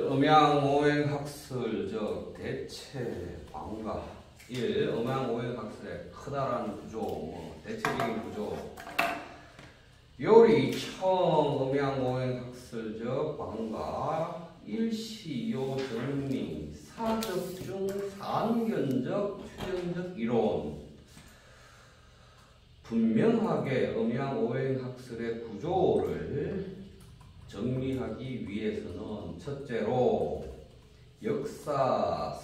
음양오행학설적 대체 방가 1. 음양오행학설의 크다란 구조, 대체적인 구조. 요리청 음양오행학설적 방가 일시요 정리 사적중 산견적 추정적 이론. 분명하게 음양오행학설의 구조를 정리하기 위해서는 첫째로 역사로부터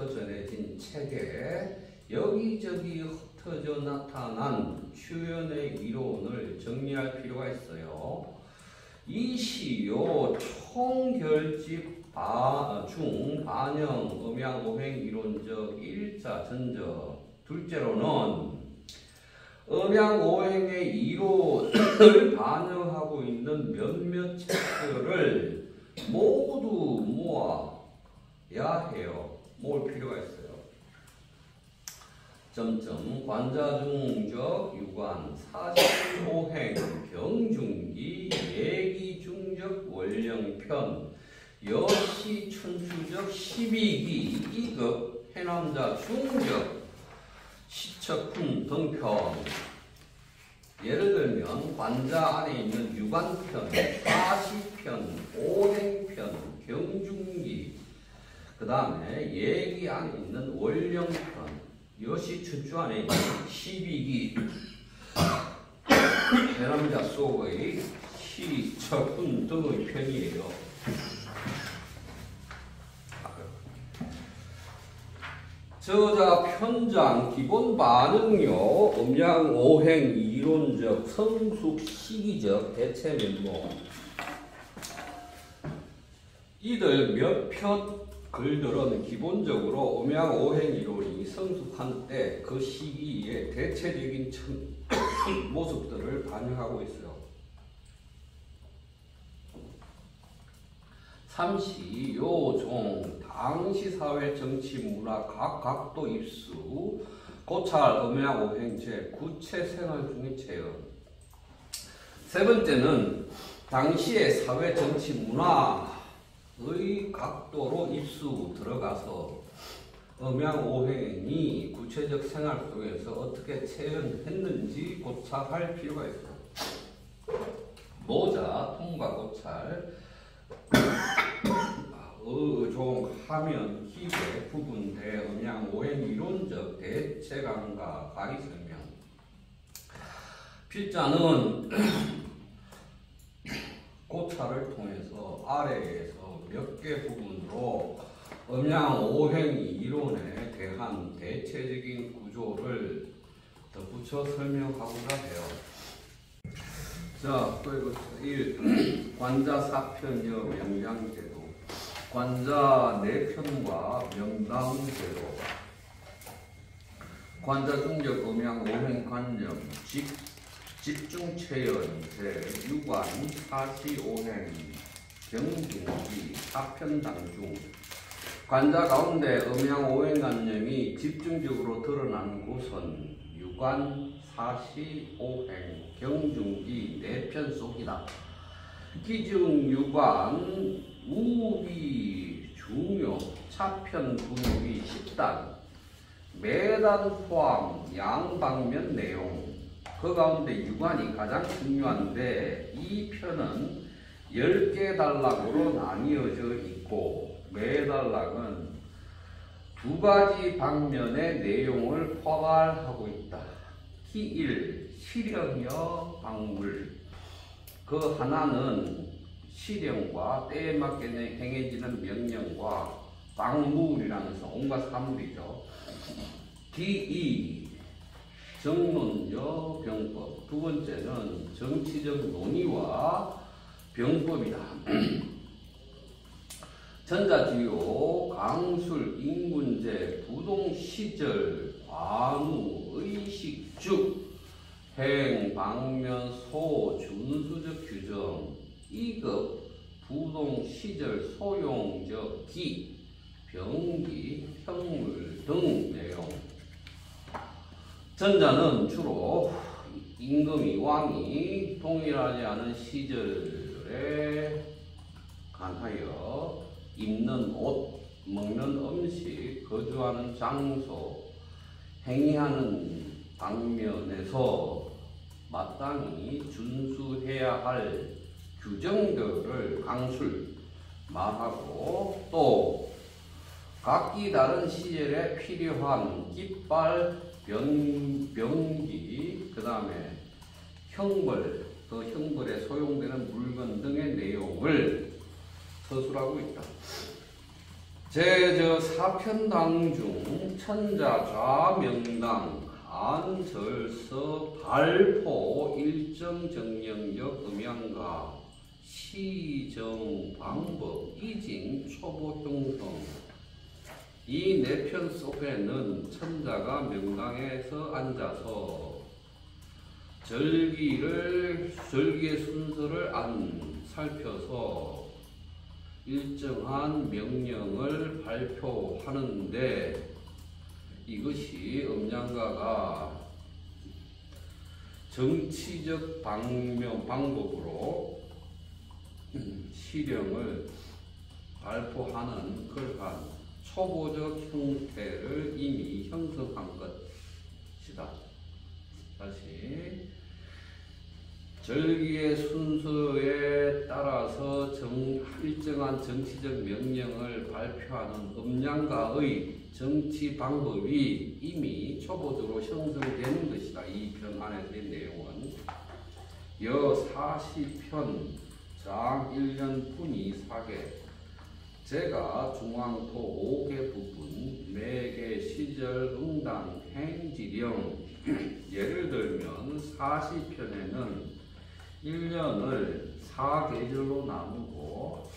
전해진 책에 여기저기 흩어져 나타난 추연의 이론을 정리할 필요가 있어요. 이시요 총결집 중 반영 음양오행 이론적 일자 전적. 둘째로는 음양오행의 이론을 반영하고 있는 몇몇 책들을 모두 모아야 해요. 모을 필요가 있어요. 관자중적 유관, 사실오행, 경중기, 예기중적 원령편, 여시춘추적 12기, 2급, 해남자 중적, 시척훈 등편. 예를 들면 관자 안에 있는 유관편, 사시편, 오행편, 경중기, 그 다음에 예기 안에 있는 원령편, 여시춘추 안에 있는 12기, 해남자 속의 시척훈 등의 편이에요. 저자 편장 기본 반응요 음양오행 이론적 성숙 시기적 대체 면목. 이들 몇 편 글들은 기본적으로 음양오행 이론이 성숙한 때 그 시기의 대체적인 모습들을 반영하고 있어요. 삼시, 요종, 당시 사회, 정치, 문화, 각 각도 입수, 고찰, 음양오행제, 구체 생활 중의 체험. 세 번째는 당시의 사회, 정치, 문화의 각도로 입수 들어가서 음양오행이 구체적 생활 속에서 어떻게 체험했는지 고찰할 필요가 있어요. 모자, 통과 고찰, 종, 하면, 기계, 부분대, 음양오행 이론적 대체감과 가리 설명. 필자는 고찰을 통해서 아래에서 몇 개 부분으로 음양오행 이론에 대한 대체적인 구조를 덧붙여 설명하고자 해요. 자, 그리고 1. 관자 4편여 명량제도. 관자 4편과 명당제도. 관자 중적 음양오행 관념, 집중체연제, 유관, 사시오행, 경중기, 4편 당중. 관자 가운데 음양오행 관념이 집중적으로 드러나는 곳은 유관, 사시오행, 경중기 4편 속이다. 기중유관, 우기, 중요, 차편 분위기 10단, 매단 포함, 양방면 내용. 그 가운데 유관이 가장 중요한데 이 편은 10개 단락으로 나뉘어져 있고 매단락은 2가지 방면의 내용을 포괄하고 있다. 기1, 실령여 방물. 그 하나는 실령과 때에 맞게 행해지는 명령과 방물이라면서 온갖 사물이죠. 기2, 정론여 병법. 두 번째는 정치적 논의와 병법이다. 전자지요, 강술, 인군제, 부동시절, 관우, 의식주, 행, 방면, 소, 준수적 규정, 2급, 부동시절, 소용적 기, 병기, 형물 등 내용. 전자는 주로 임금이 왕이 동일하지 않은 시절에 관하여 입는 옷, 먹는 음식, 거주하는 장소, 행위하는 방면에서 마땅히 준수해야 할 규정들을 강술 말하고, 또 각기 다른 시절에 필요한 깃발, 병기, 그 다음에 형벌, 그 형벌에 소용되는 물건 등의 내용을 서술하고 있다. 사편당 중 천자, 좌명당, 안절서, 발포, 일정 정령적 음양가, 시정, 방법, 이징, 초보, 형성, 이 네 편 속에는 천자가 명당에서 앉아서 절기의 순서를 살펴서 일정한 명령을 발표하는데, 이것이 음양가가 정치적 방법으로 시령을 발표하는 그러한 초보적 형태를 이미 형성한 것이다. 다시, 절기의 순서에 따라서 일정한 정치적 명령을 발표하는 음양가의 정치 방법이 이미 초보적으로 형성된 것이다. 이 편 안에서의 내용은 여 40편 장 1년 분이 4개, 제가 중앙토 5개 부분, 매개 시절 응당 행지령. 예를 들면 40편에는 1년을 4계절로 나누고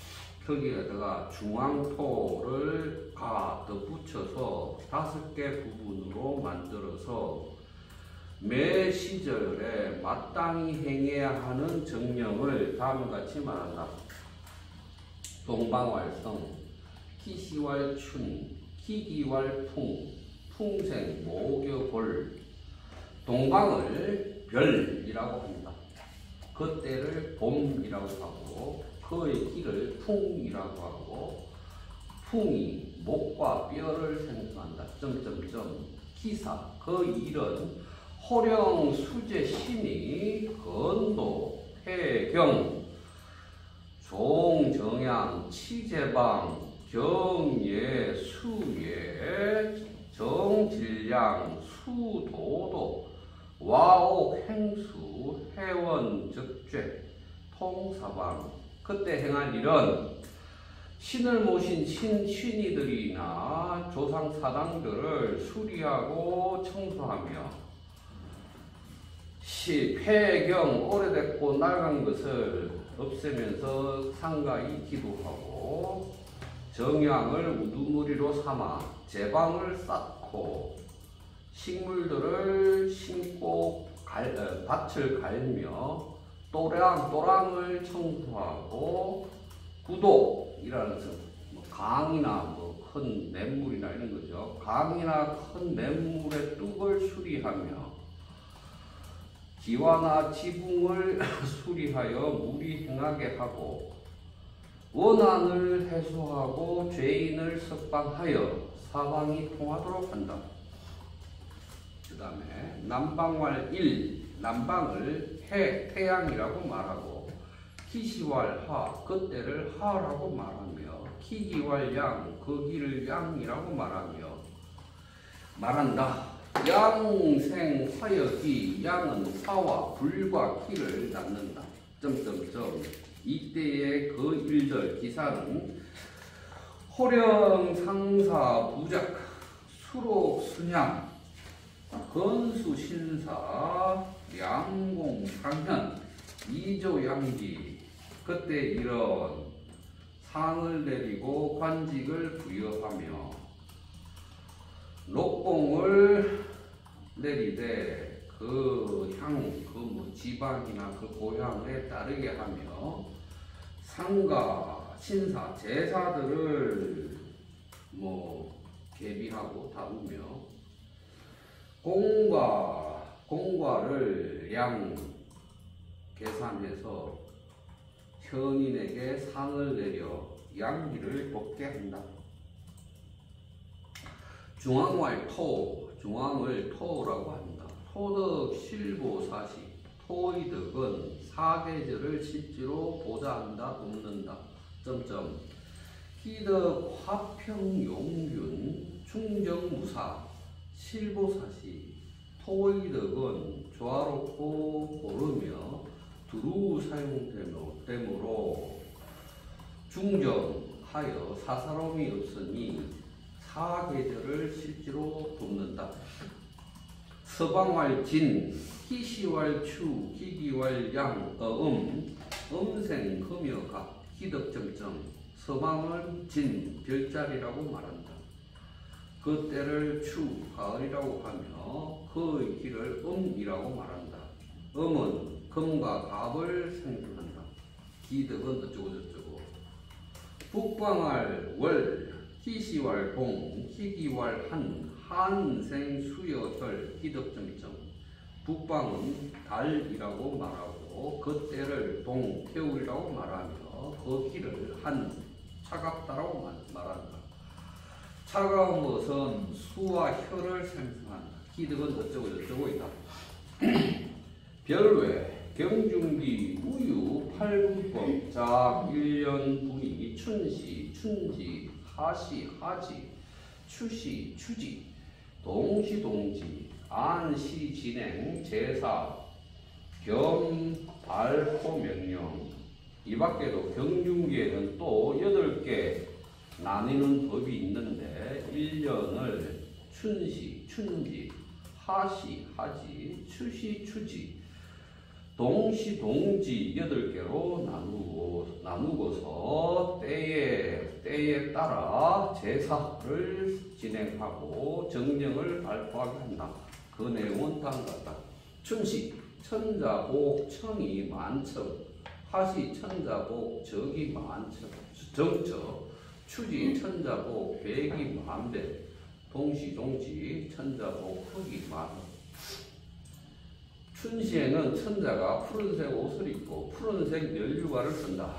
거기에다가 중앙토를 덧붙여서 5개 부분으로 만들어서 매 시절에 마땅히 행해야 하는 정령을 다음과 같이 말한다. 동방왈성, 키시왈춘, 키기왈풍, 풍생, 모교골. 동방을 별이라고 합니다. 그때를 봄이라고 하고, 그의 기를 풍이라고 하고, 풍이 목과 뼈를 생성한다. 기사, 그 일은 호령, 수제, 신이, 건도, 폐경, 종, 정양, 치제방, 경예, 수예, 정질량, 수도도, 와옥, 행수, 해원, 적죄, 통사방. 그때 행할 일은 신을 모신 신이들이나 조상 사당들을 수리하고 청소하며, 폐경, 오래됐고 낡은 것을 없애면서 상가히 기도하고, 정양을 우두머리로 삼아 제방을 쌓고, 식물들을 심고 밭을 갈며 또랑을 청소하고, 구독이라는 강이나 큰 냇물이나 이런 거죠. 강이나 큰 냇물의 뚝을 수리하며 기와나 지붕을 수리하여 물이 행하게 하고, 원한을 해소하고 죄인을 석방하여 사방이 통하도록 한다. 그 다음에 남방왈 1, 남방을 태양이라고 말하고, 키시왈 하, 그때를 하라고 말하며, 키기왈 양, 그 길을 양이라고 말한다. 양생 화역이, 양은 화와 불과 기를 낳는다. 이때의 그 일들, 기사는 호령, 상사, 부작, 수록, 순양, 건수, 신사, 양공, 상현, 이조, 양기. 그때 이런 상을 내리고 관직을 부여하며 녹공을 내리되 그 지방이나 그 고향에 따르게 하며, 상가, 신사, 제사들을 계비하고 다루며, 공과를 량 계산해서 현인에게 상을 내려 양기를 돕게 한다. 중앙왈 토, 중앙을 토라고 한다. 토덕 실보사시, 토의덕은 사계절을 실제로 보좌한다, 돕는다. 점점. 희덕 화평용균 충정무사 실보사시, 토의덕은 조화롭고 고르며 두루 사용되므로 중정하여 사사로움이 없으니 사계절을 실제로 돕는다. 서방왈 진, 희시왈 추, 희기왈 양, 음생, 금여, 각, 희덕점점. 서방은 진, 별자리라고 말한다. 그 때를 추, 가을이라고 하며 그의 길을 이라고 말한다. 음은 금과 갑을 생각한다. 기덕은 어쩌고저쩌고. 북방할 월, 희시왈 봉, 희기왈 한생 수여혈, 희덕점점. 북방은 달이라고 말하고 그 때를 봉, 겨울이라고 말하며 그 길을 차갑다라고 말한다. 차가운 것은 수와 혈을 생성한다. 희덕은 어쩌고저쩌고 있다. 별외 경중기 우유 팔구법 작 1년 분이 춘시 춘지 하시 하지 추시 추지 동시 동지 안시 진행 제사 겸 발포 명령. 이 밖에도 경중기에는 또 8개 나뉘는 법이 있는데 1년을 춘시 춘지 하시 하지 추시 추지 동시 동지 8개로 나누고서 때에 따라 제사를 진행하고 정령을 발표하게 한다. 그 내용은 다음과 같다. 춘시 천자복 청이 만척, 하시 천자복 적이 만척 정척, 추지 천자복 백이 만배, 동시 동지 천자복 흑이 만흑. 춘시에는 천자가 푸른색 옷을 입고 푸른색 면류관을 쓴다.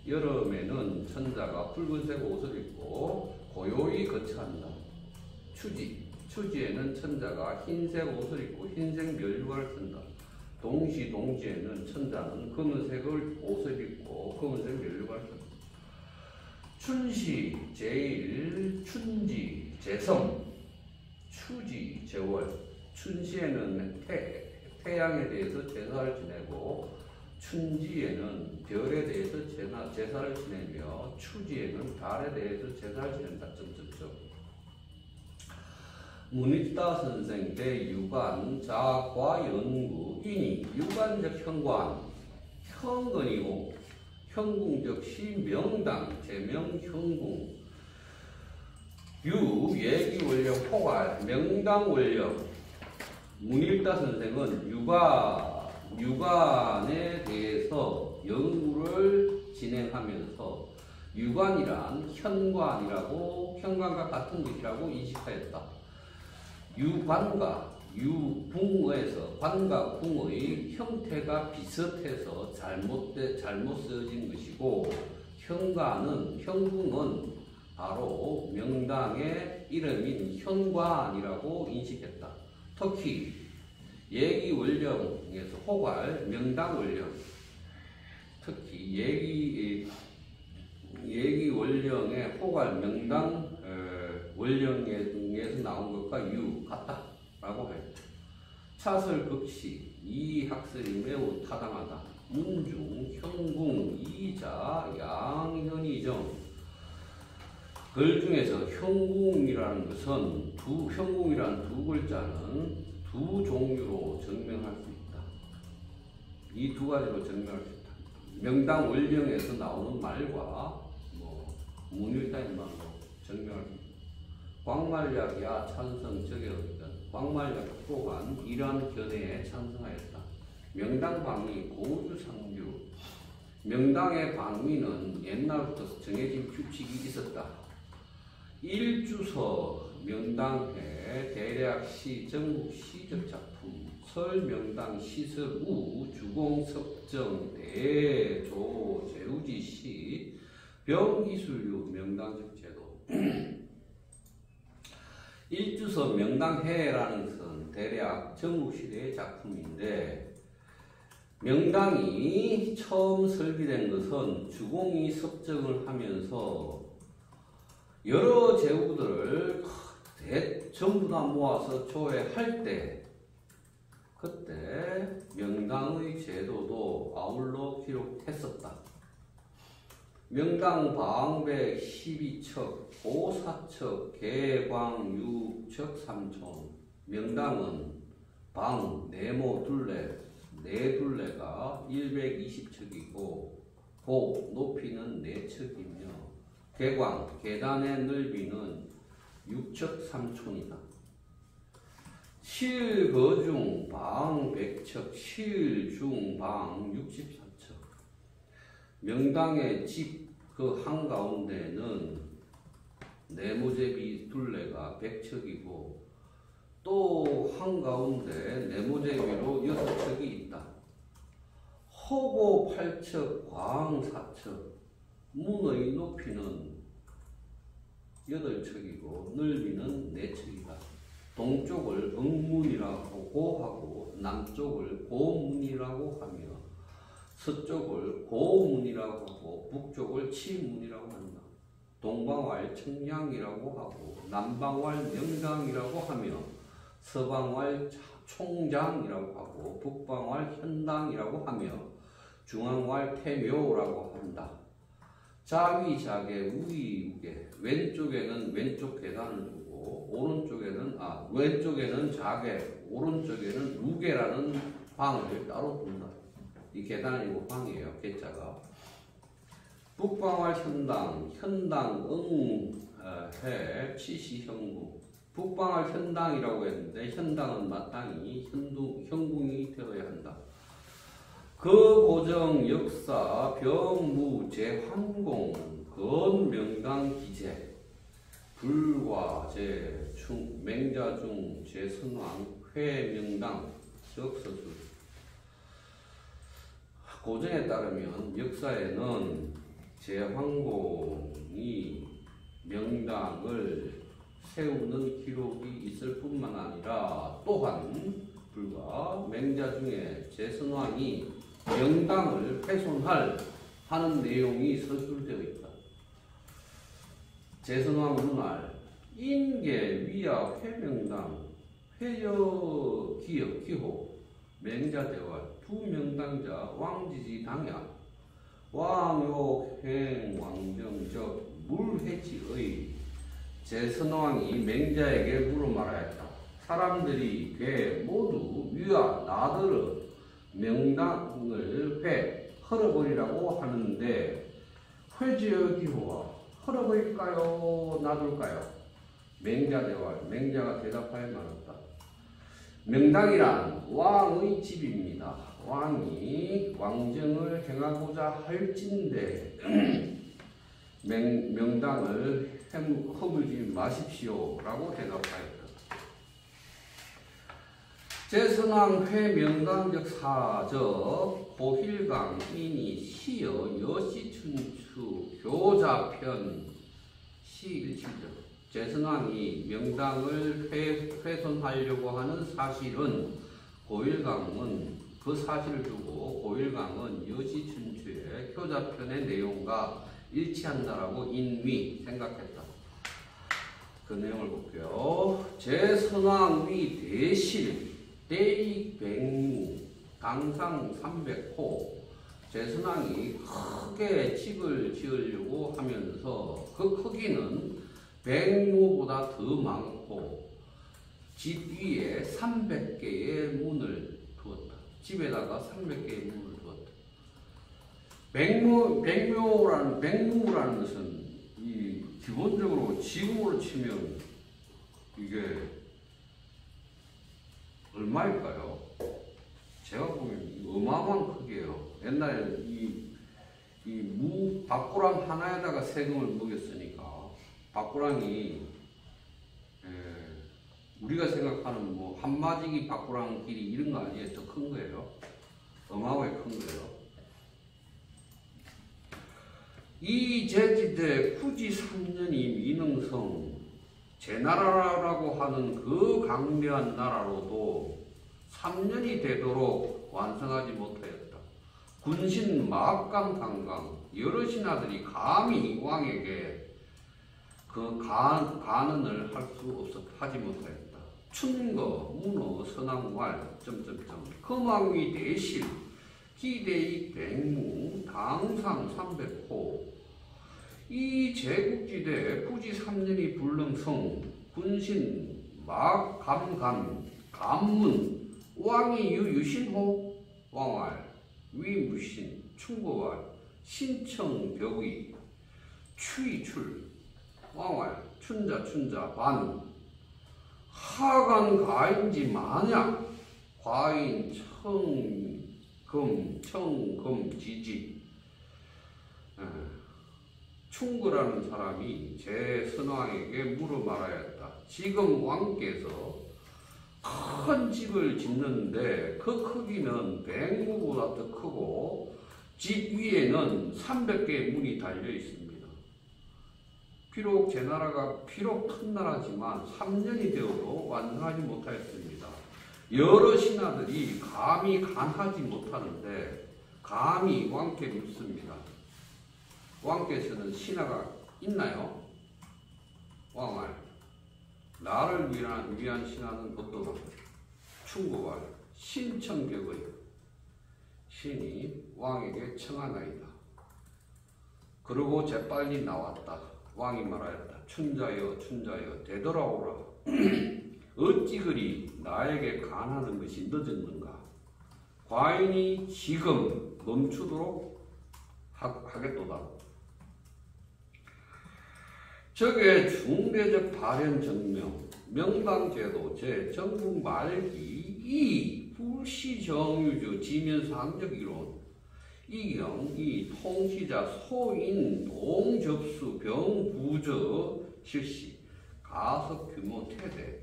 여름에는 천자가 붉은색 옷을 입고 고요히 거처한다. 추지에는 천자가 흰색 옷을 입고 흰색 면류관을 쓴다. 동시에는 천자는 검은색 옷을 입고 검은색 면류관을 쓴다. 춘시 제일, 춘지 제성, 추지 제월. 춘시에는 태양에 대해서 제사를 지내고 춘지에는 별에 대해서 제사를 지내며 추지에는 달에 대해서 제사를 지낸다. 문익다 선생 대유관 자과연구 인이 유관적 현관 현근이고 현궁적 시명당 제명현궁 예기원령 포괄 명당원령. 문일다 선생은 유관에 대해서 연구를 진행하면서 유관이란 현관과 같은 것이라고 인식하였다. 유관과 유궁에서 관과 궁의 형태가 비슷해서 잘못 쓰여진 것이고 현궁은 바로 명당의 이름인 현관이라고 인식했다. 특히 예기원령에서 호괄 명당원령, 특히 예기원령의 호괄 명당 원령에서 나온 것과 같다라고 했다. 차설극시 이 학설이 매우 타당하다. 문중 현궁 이자 양현이정. 글 중에서 현궁이라는 것은 현궁이라는 두 글자는 두 종류로 증명할 수 있다. 이 두 가지로 증명할 수 있다. 명당 원령에서 나오는 말과 문일다의 말로 증명할 수 있다. 광말약이야 찬성 적역이든 광말약 또한 이러한 견해에 찬성하였다. 명당 방위 고주상류. 명당의 방위는 옛날부터 정해진 규칙이 있었다. 일주서 명당해 대략시 전국 시적 작품 설명당 시설 우 주공섭정 대조 제우지시 병기술류 명당적 제도 일주서 명당해라는 것은 대략 전국시대의 작품인데 명당이 처음 설계된 것은 주공이 섭정을 하면서 여러 제후들을 전부 다 모아서 조회할 때 그때 명당의 제도도 아울러 기록했었다. 명당 방백 12척, 고사척, 개광육척 3촌. 명당은 방, 네모 둘레, 네 둘레가 120척이고 고, 높이는 4척이며 개광, 계단의 넓이는 6척 3촌이다. 실거중 방 100척, 실중 방 64척. 명당의 집 그 한가운데는 네모제비 둘레가 100척이고 또 한가운데 네모제비로 6척이 있다. 허고 8척, 광 4척. 문의 높이는 8척이고 넓이는 4척이다. 동쪽을 응문이라고 하고 남쪽을 고문이라고 하며 서쪽을 고문이라고 하고 북쪽을 치문이라고 한다. 동방왈 청량이라고 하고 남방왈 명당이라고 하며 서방왈 총장이라고 하고 북방왈 현당이라고 하며 중앙왈 태묘라고 한다. 자위자계 우위우계 왼쪽에는 왼쪽 계단을 두고 왼쪽에는 자계 오른쪽에는 우계라는 방을 따로 둔다. 이 계단이고 방이에요. 계자가. 북방왈 현당 해 치시형궁. 북방왈 현당이라고 했는데 현당은 마땅히 형궁이 되어야 한다. 그 고정 역사 병무 제환공 건명당 기재 불과제 맹자중 제선왕 회명당 적서술. 고정에 따르면 역사에는 제환공이 명당을 세우는 기록이 있을 뿐만 아니라 또한 불과 맹자중에 제선왕이 명당을 훼손할 하는 내용이 서술되어 있다. 제선왕 문할 인계 위야 회명당 회여 기역 기호 맹자대활 부명당자 왕지지 당야 왕욕행 왕정적 물해지의 제선왕이 맹자에게 물어 말하였다. 사람들이 괴 모두 위와 나더러 명당을 헐어버리라고 하는데 회지의 기호와 헐어버릴까요? 놔둘까요? 맹자대활 맹자가 대답하여 말했다. 명당이란 왕의 집입니다. 왕이 왕정을 행하고자 할진대 명당을 허물지 마십시오 라고 대답하였다. 제선왕 회명당적 사적 고힐강 인이 시여 여시춘추 교자편 시일치적. 제선왕이 명당을 훼손하려고 하는 사실은 고일강은 그 사실을 두고 고일강은 여시춘추의 효자편의 내용과 일치한다라고 인위 생각했다. 그 내용을 볼게요. 제선왕위 대실 대익백무 당상 300호. 제선왕이 크게 집을 지으려고 하면서 그 크기는 백무보다 더 많고 집 위에 300개의 문을 두었다. 집에다가 300개의 문을 두었다. 백무라는 것은 이 기본적으로 지금으로 치면 이게 얼마일까요? 제가 보면 어마어마한 크기예요. 옛날에 밥고랑 하나에다가 세금을 먹였으니까 밥고랑이 우리가 생각하는 뭐 한마디기 바꾸라는 길이 이런 거 아니에요. 더 큰 거예요. 어마어마하게 큰 거예요. 이 제지대 후지 3년이 민흥성 제나라라고 하는 그 강대한 나라로도 3년이 되도록 완성하지 못하였다. 군신 막강강강 여러 신하들이 감히 왕에게 그 간언을 하지 못하였다. 춘거, 문어, 선왕왈, 금왕위 대실, 기대익 백무, 당상 300호. 이 제국지대 후지 3년이 불능성, 군신, 감문, 왕이 유신호, 왕왈, 위무신, 충고왈, 신청벽의, 추이출, 왕왈, 춘자, 반, 하간 가인지 만약, 과인, 청금, 지지. 충고라는 사람이 제 선왕에게 물어 말하였다. 지금 왕께서 큰 집을 짓는데 그 크기는 백무보다 더 크고 집 위에는 300개의 문이 달려 있습니다. 비록 제 나라가 큰 나라지만 3년이 되어도 완성하지 못하였습니다. 여러 신하들이 감히 간하지 못하는데 감히 왕께 묻습니다. 왕께서는 신하가 있나요? 왕알, 나를 위한 신하는 어떠다? 충고할, 신청벽의 신이 왕에게 청하나이다. 그러고 재빨리 나왔다. 왕이 말하였다. 춘자여 되돌아오라. 어찌 그리 나에게 간하는 것이 늦었는가? 과인이 지금 멈추도록 하겠도다. 적의 중대적 발현 정명, 명당제도 제 전국 말기 이 불시정유주 지면상적 이론 이경 이 통치자 소인 동접수 병부저 실시 가석 규모 태대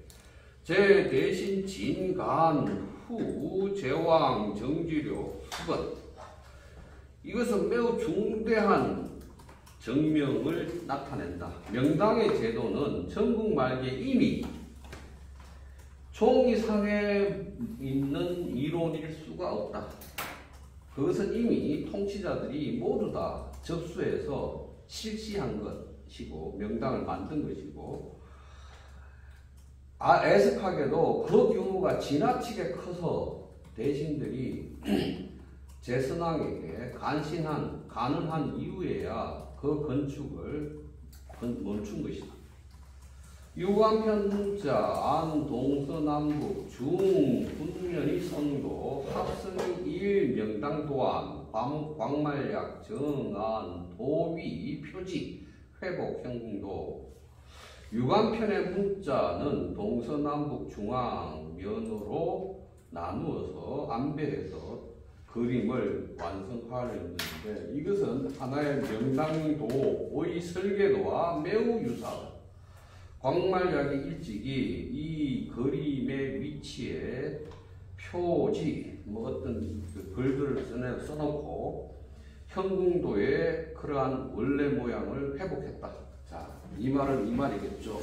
제 대신 진간 후 제왕 정지료 수건 이것은 매우 중대한 정명을 나타낸다. 명당의 제도는 전국 말기에 이미 종이상에 있는 이론일 수가 없다. 그것은 이미 통치자들이 모두 다 접수해서 실시한 것이고 명당을 만든 것이고 애석하게도 그 규모가 지나치게 커서 대신들이 제선왕에게 간언한 이후에야 그 건축을 멈춘 것이다. 유관편 문자 안 동서남북 중 분면이 선도 합성이 일 명당 도안 광말약 정안 도위 표지 회복 현궁도 유관편의 문자는 동서남북 중앙 면으로 나누어서 안배해서 그림을 완성하였는데 이것은 하나의 명당도의 설계도와 매우 유사하다. 광말약이 일찍이 이 그림의 위치에 표지 어떤 글들을 써놓고 현궁도의 그러한 원래 모양을 회복했다. 자, 이 말은 이 말이겠죠.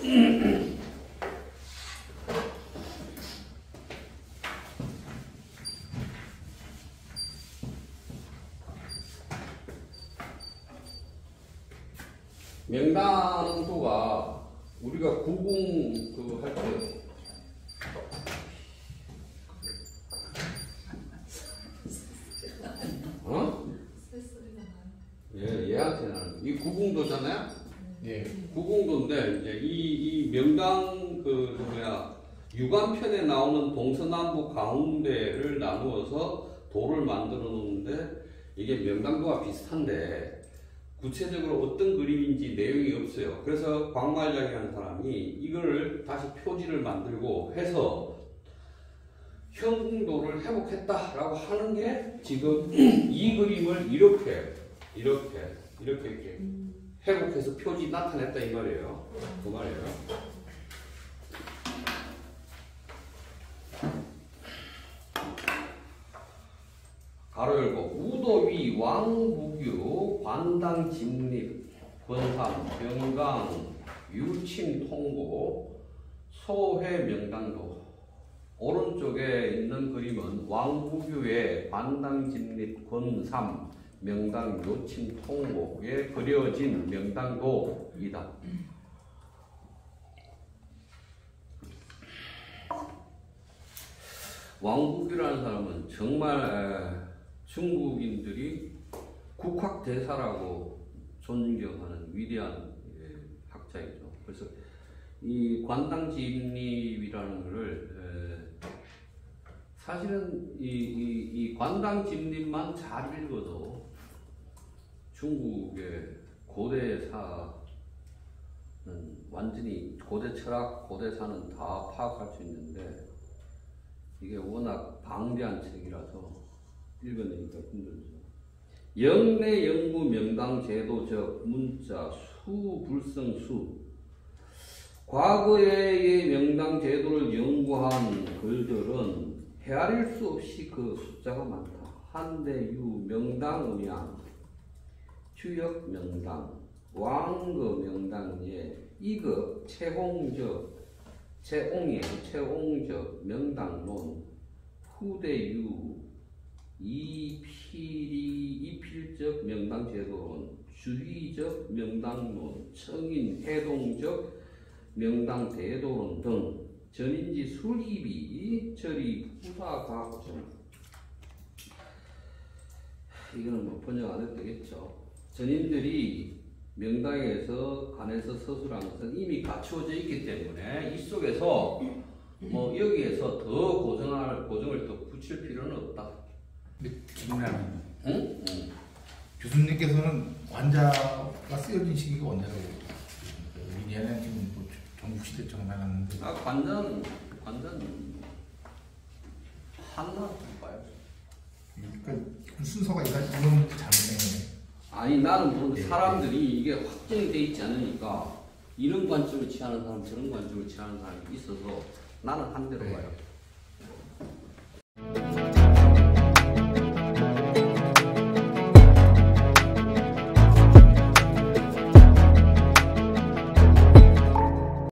명당도가 우리가 구궁 할 때 얘한테는 이 구궁도잖아요. 예. 구궁도인데 이제 이 명당 유관편에 나오는 동서남북 가운데를 나누어서 도를 만들어 놓는데 이게 명당도와 비슷한데. 구체적으로 어떤 그림인지 내용이 없어요. 그래서 광말약이라는 사람이 이걸 다시 표지를 만들고 해서 현궁도를 회복했다라고 하는 게 지금 이 그림을 이렇게 회복해서 표지 나타냈다 이 말이에요. 그 말이에요. 가로 열고 우도위 왕부규 관당 진립 권삼 병강 유침 통고 소회 명당도. 오른쪽에 있는 그림은 왕부규의 관당 진립 권삼 명당 요침 통고에 그려진 명당도이다. 왕부규라는 사람은 정말 중국인들이 국학대사라고 존경하는 위대한 학자이죠. 그래서 이 관당진립이라는 것을 사실은 이 관당진립만 잘 읽어도 중국의 고대사는 완전히 고대 철학, 고대사는 다 파악할 수 있는데 이게 워낙 방대한 책이라서 읽어내기가 힘들죠. 영내 영구 명당 제도적 문자 수불성수. 과거의 명당 제도를 연구한 글들은 헤아릴 수 없이 그 숫자가 많다. 한대유 명당 음양, 주역 명당, 왕거 명당예, 이급 채홍적, 채홍적 명당론, 후대유 이필적 명당제도론, 주의적 명당론, 청인 해동적 명당대도론 등 전인지 수립이 절이 부사가정. 이거는 뭐 번역 안 해도 되겠죠. 전인들이 명당에서 관에서 서술한 것은 이미 갖추어져 있기 때문에 이 속에서 뭐 여기에서 더 고정을 더 붙일 필요는 없다. 질문하는 응? 교수님께서는 관자가 쓰여진 시기가 언제라고? 얘는 지금 뭐 전국시대 정상하는데. 관자는 한나 봐요. 그러니까 순서가 이건 잘못된 아니 나는 모르는 사람들이 이게 확정이 돼 있지 않으니까 이런 관점을 취하는 사람 저런 관점을 취하는 사람이 있어서 나는 한 대로 봐요.